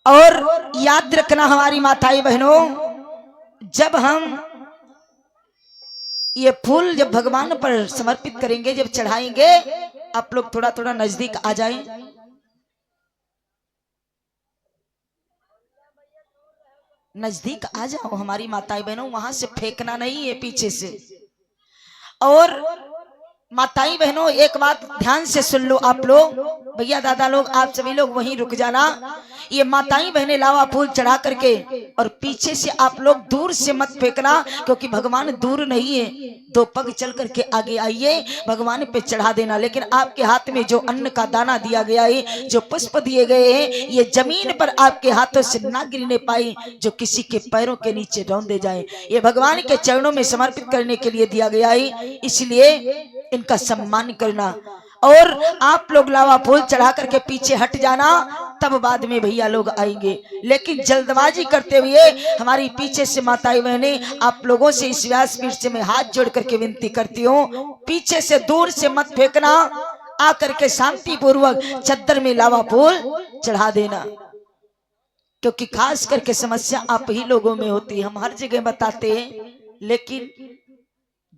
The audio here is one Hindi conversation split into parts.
और याद रखना हमारी माताएं बहनों, जब हम ये फूल जब भगवान पर समर्पित करेंगे, जब चढ़ाएंगे, आप लोग थोड़ा थोड़ा नजदीक आ जाएं। नजदीक आ जाओ हमारी माताएं बहनों, वहां से फेंकना नहीं है, पीछे से। और माताएं बहनों एक बात ध्यान से सुन लो, आप लोग भैया दादा लोग, आप सभी लोग वहीं रुक जाना। ये माताएं बहनें लावा फूल चढ़ा करके और पीछे से आप लोग दूर से मत फेंकना, क्योंकि भगवान दूर नहीं है। 2 पग चल करके आगे आइए, भगवान पे चढ़ा देना। लेकिन आपके हाथ में जो अन्न का दाना दिया गया है, जो पुष्प दिए गए हैं, ये जमीन पर आपके हाथों से ना गिरने पाए, जो किसी के पैरों के नीचे रौंदे जाए। ये भगवान के चरणों में समर्पित करने के लिए दिया गया है, इसलिए इनका सम्मान करना। और आप लोग लावा फूल चढ़ा करके पीछे हट जाना, तब बाद में भैया लोग आएंगे। लेकिन जल्दबाजी करते हुए हमारी पीछे से माताएं बहनें, आप लोगों से इस व्यास पीठ से मैं हाथ जोड़ करके विनती करती हूँ, पीछे से दूर से मत फेंकना, आकर के शांति पूर्वक चद्दर में लावा फूल चढ़ा देना। क्योंकि खास करके समस्या आप ही लोगों में होती है। हम हर जगह बताते हैं, लेकिन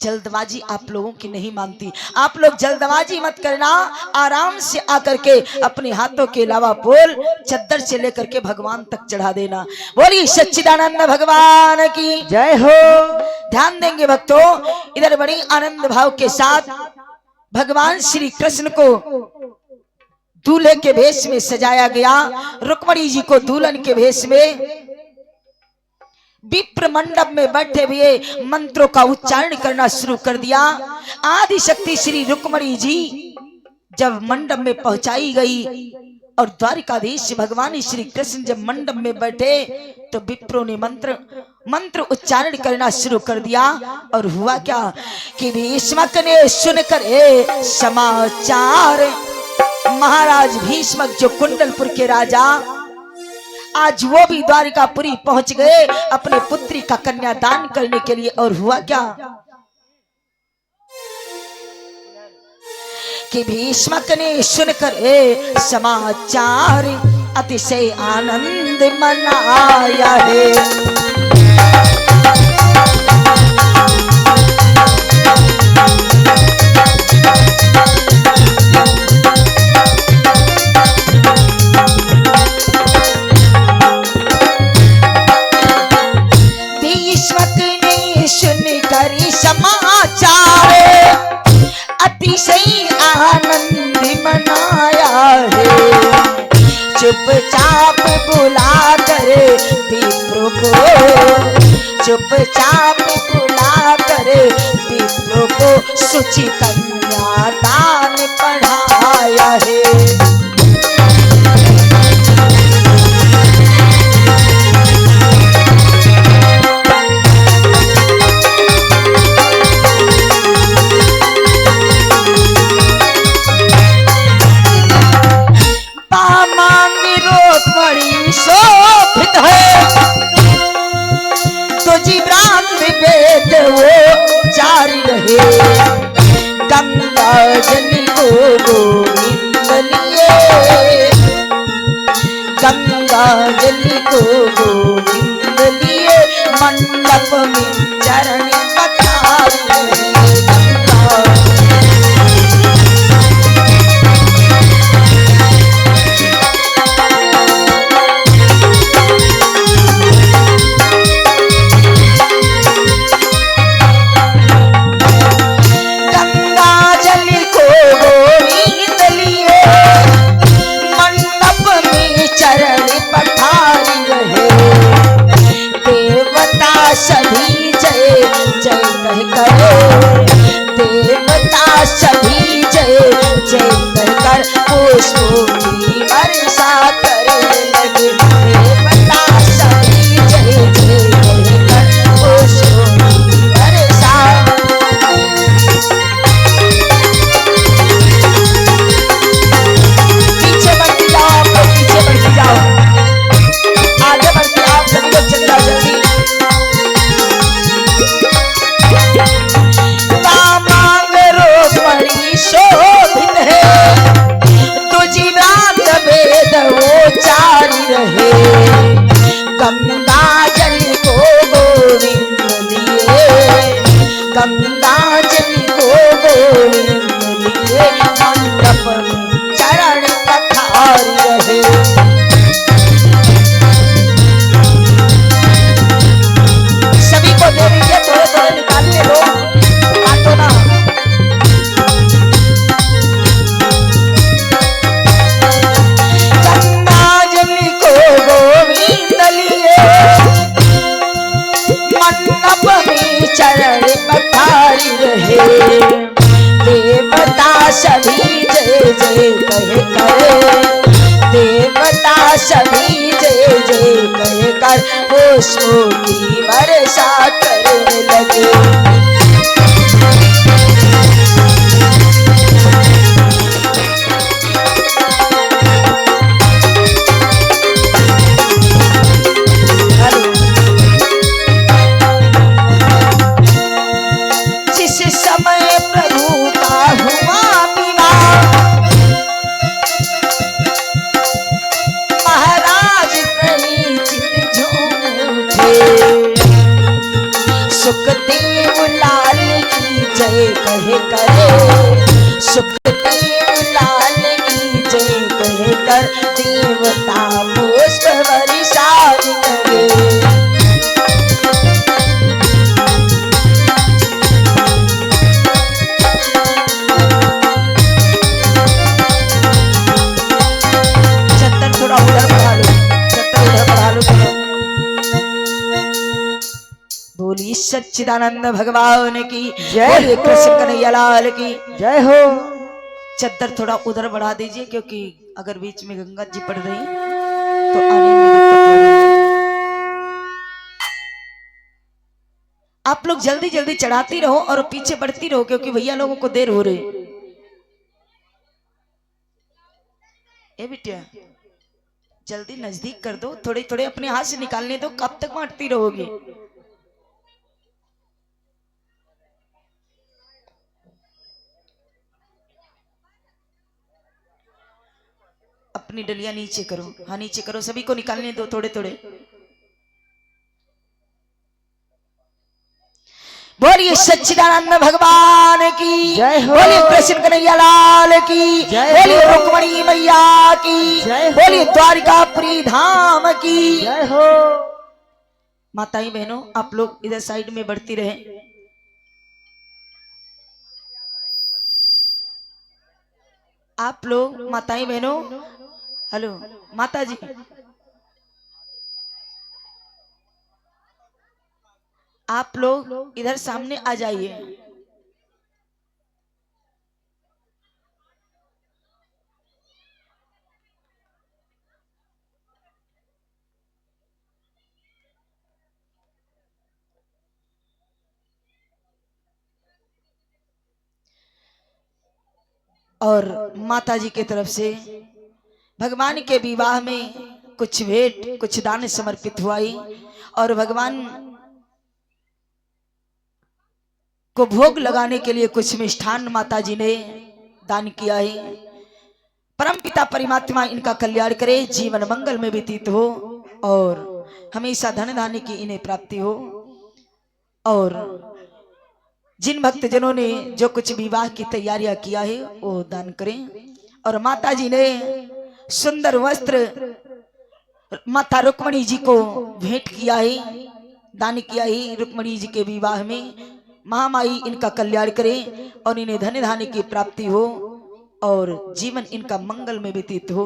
जल्दबाजी आप लोगों की नहीं मानती। आप लोग जल्दबाजी मत करना, आराम से आकर के अपने हाथों के लावा फूल चद्दर से लेकर के भगवान तक चढ़ा देना। बोलिए सच्चिदानंद भगवान की जय हो। ध्यान देंगे भक्तों, इधर बड़ी आनंद भाव के साथ भगवान श्री कृष्ण को दूल्हे के भेष में सजाया गया, रुक्मणी जी को दुल्हन के भेष में विप्र मंडप में बैठे हुए मंत्रों का उच्चारण करना शुरू कर दिया। आदि शक्ति श्री रुक्मणी जी जब मंडप में पहुंचाई गई और द्वारिकाधीश भगवान श्री कृष्ण जब मंडप में बैठे, तो विप्रों ने मंत्र उच्चारण करना शुरू कर दिया। और हुआ क्या कि भीष्मक ने सुनकर समाचार, महाराज भीष्मक जो कुंडलपुर के राजा, आज वो भी द्वारिकापुरी पहुंच गए अपने पुत्री का कन्यादान करने के लिए। और हुआ क्या कि भीष्मक ने सुनकर समाचार अतिशय आनंद मनाया है। अतिशय आनंद मनाया है। चुपचाप बुला कर विप्र को, चुपचाप बुला कर विप्र को सुचि कन्या दान पढ़ाया है। शोभित है तो जीवरात वेद वो जारी रहे। गंगा जल को गोविंद लिए, गंगा जल को गोविंद लिए, मंडप में चरण पखारी रहे। सभी जय जय कह करो। सभी जय जय कहकर पुष्पों की वर्षा करने लगे। जिस समय प्रभु का हुआ विवाह, महाराज कहीं चित झूम उठे। सुखदेव लाल की जय कहे करे, सुखदेव लाल की जय कहे कर देवता पुष्प बरसाने लगे। बोली सच्चिदानंद भगवान की जय, बोली कृष्ण कन्हैया लाल की जय हो। चद्दर थोड़ा उधर बढ़ा दीजिए, क्योंकि अगर बीच में गंगा जी पड़ रही तो आने में दिक्कत हो रही है। आप लोग जल्दी जल्दी चढ़ाती रहो और पीछे बढ़ती रहो, क्योंकि भैया लोगों को देर हो रही। ए बिटिया जल्दी नजदीक कर दो, थोड़े थोड़े अपने हाथ से निकालने दो, कब तक बांटती रहोगे। अपनी डलिया नीचे करो, हाँ नीचे करो, सभी को निकालने दो थोड़े थोड़े। बोलिए सच्चिदानंद भगवान की जय हो। बोलिए कृष्ण कन्हैया लाल की जय हो। बोलिए रुक्मणी मैया की जय हो। बोलिए द्वारिकापुरी धाम की जय हो। माताएं बहनों, आप लोग इधर साइड में बढ़ती रहे। आप लोग माताएं बहनों, हेलो माता जी, आप लोग इधर सामने आ जाइए। और माता जी की तरफ से भगवान के विवाह में कुछ भेंट कुछ दान समर्पित हुआ ही, और भगवान को भोग लगाने के लिए कुछ मिष्ठान माता जी ने दान किया है। परम पिता परमात्मा इनका कल्याण करे, जीवन मंगल में व्यतीत हो और हमेशा धन धान्य की इन्हें प्राप्ति हो। और जिन भक्त जनों ने जो कुछ विवाह की तैयारियां किया है वो दान करें। और माता जी ने सुंदर वस्त्र माता रुक्मणी जी को भेंट किया है, दान किया है रुक्मणी जी के विवाह में। महामाई इनका कल्याण करे और इन्हें धन धान्य की प्राप्ति हो और जीवन इनका मंगल में व्यतीत हो।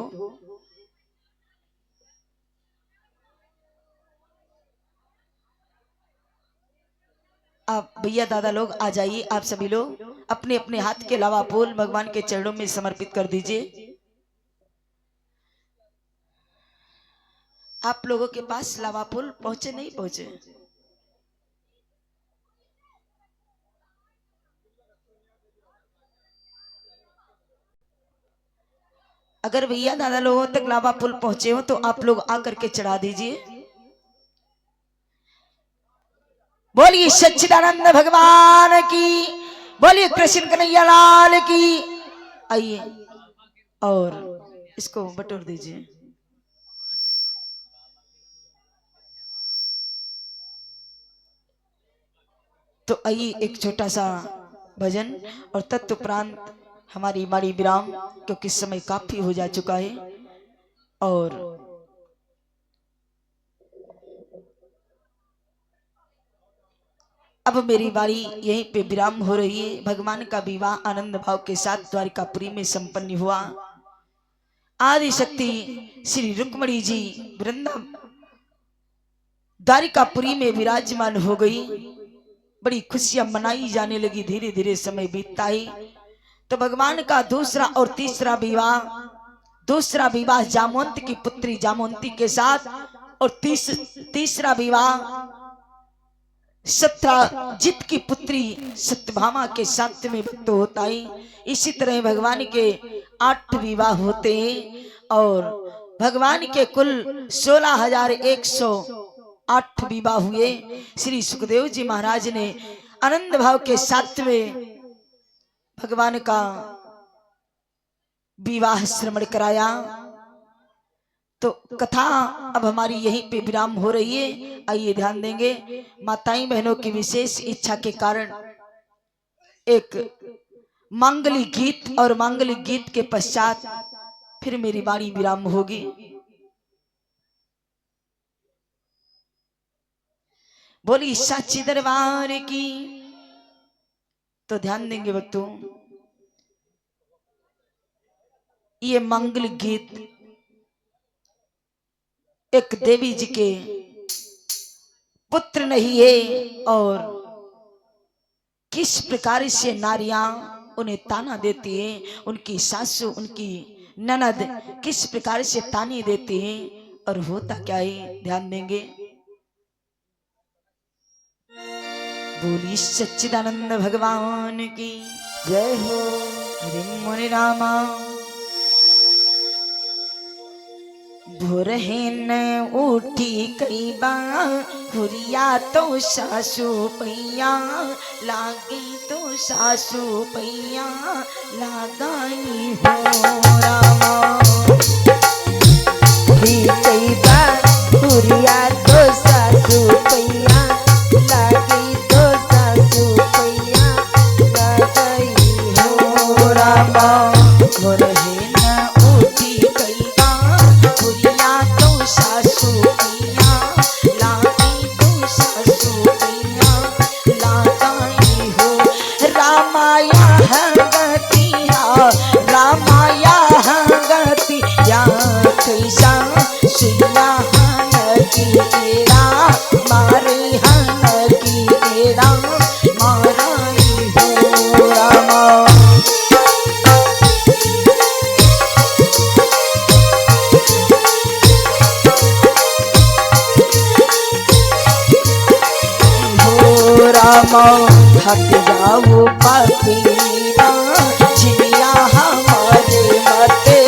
आप भैया दादा लोग आ जाइए, आप सभी लोग अपने अपने हाथ के लावा फूल भगवान के चरणों में समर्पित कर दीजिए। आप लोगों के पास लावा फूल पहुंचे नहीं पहुंचे? अगर भैया दादा लोगों तक लावा फूल पहुंचे हो तो आप लोग आकर के चढ़ा दीजिए। बोलिए सच्चिदानंद भगवान की, बोलिए कृष्ण कन्हैया लाल की। आइए और इसको बटोर दीजिए। तो आइए एक छोटा सा भजन और तत्उपरांत हमारी माड़ी विराम, क्योंकि समय काफी हो जा चुका है। और अब मेरी बारी यहीं पे विराम हो रही है। भगवान का विवाह आनंद भाव के साथ द्वारिकापुरी में संपन्न हुआ। आदि शक्ति श्री रुक्मणी जी वृंदा द्वारिकापुरी में विराजमान हो गई। बड़ी खुशियां मनाई जाने लगी। धीरे धीरे समय बीतता ही तो भगवान का दूसरा और तीसरा विवाह दूसरा विवाह जामवंत की पुत्री जामवंती के साथ और तीसरा विवाह सत्यजित की पुत्री सत्यभामा के साथ में भक्त होता है। इसी तरह भगवान के 8 विवाह होते हैं और भगवान के कुल 16,108 विवाह हुए। श्री सुखदेव जी महाराज ने आनंद भाव के साथ में भगवान का विवाह श्रवण कराया। तो कथा अब हमारी यहीं पे विराम हो रही है। आइए ध्यान देंगे, माताएं बहनों की विशेष इच्छा के कारण एक मांगलिक गीत और मांगलिक गीत के पश्चात फिर मेरी वाणी विराम होगी। बोली साची दरबार की। तो ध्यान देंगे भक्तों, ये मांगलिक गीत एक देवी जी के पुत्र नहीं है और किस प्रकार से नारियां उन्हें ताना देती हैं, उनकी सासू उनकी ननद किस प्रकार से ताने देती हैं और होता क्या है, ध्यान देंगे। बोली सच्चिदानंद भगवान की जय हो। हरि मुनि रामा भोरहीन उठी कई बार हुरिया तो सासू पैया लागी तो सासू पैया लगाई हो रामा। कई बार हुरिया तो सासू पैया लागी तो सासू पैया लगाई हो रामा। भोरहीन उठी कई सासू पैया लागी तो सासू पैया लगाई हो। रामाया हंगतिया रामाया हंगतिया कैसा सुइया हन की एड़ा मारी हन की एड़ा माराई हो रामा। हट जाओ पापीना झिया हमारे मते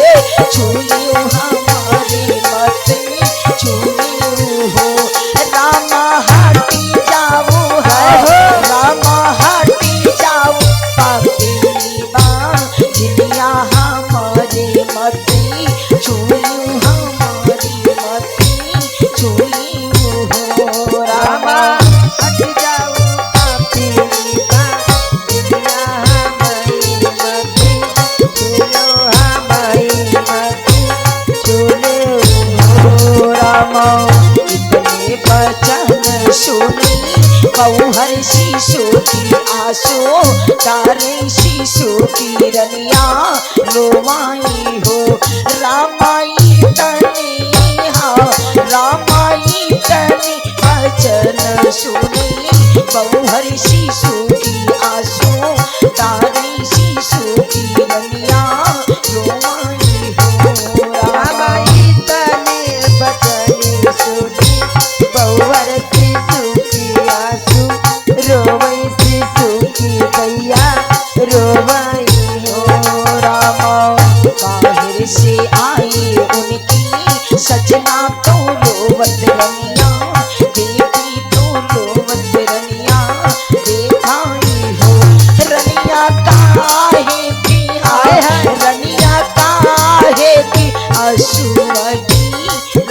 छुलियो हमारे मते छुलियो हो। रामा हटी जाओ है रामा हटी जाओ पापीना झिया हमारे मते छुलियो हमारे मते छुलियो हो। रामा हट जाओ कौहर शिशु की आसो तारे शिशु की रनिया रोवाई हो। रामाई तनी हा रामाई तनी वचन सुनी कौहर शिशु की आसो तारे शिशु की रनिया रोवाई हो। रामाई तनी वचन सुनी कौहर शिशु की आसू रोवई शिशु की भैया रोवई हो रामा। बाहर से आई उनकी सजना तो रोवत रही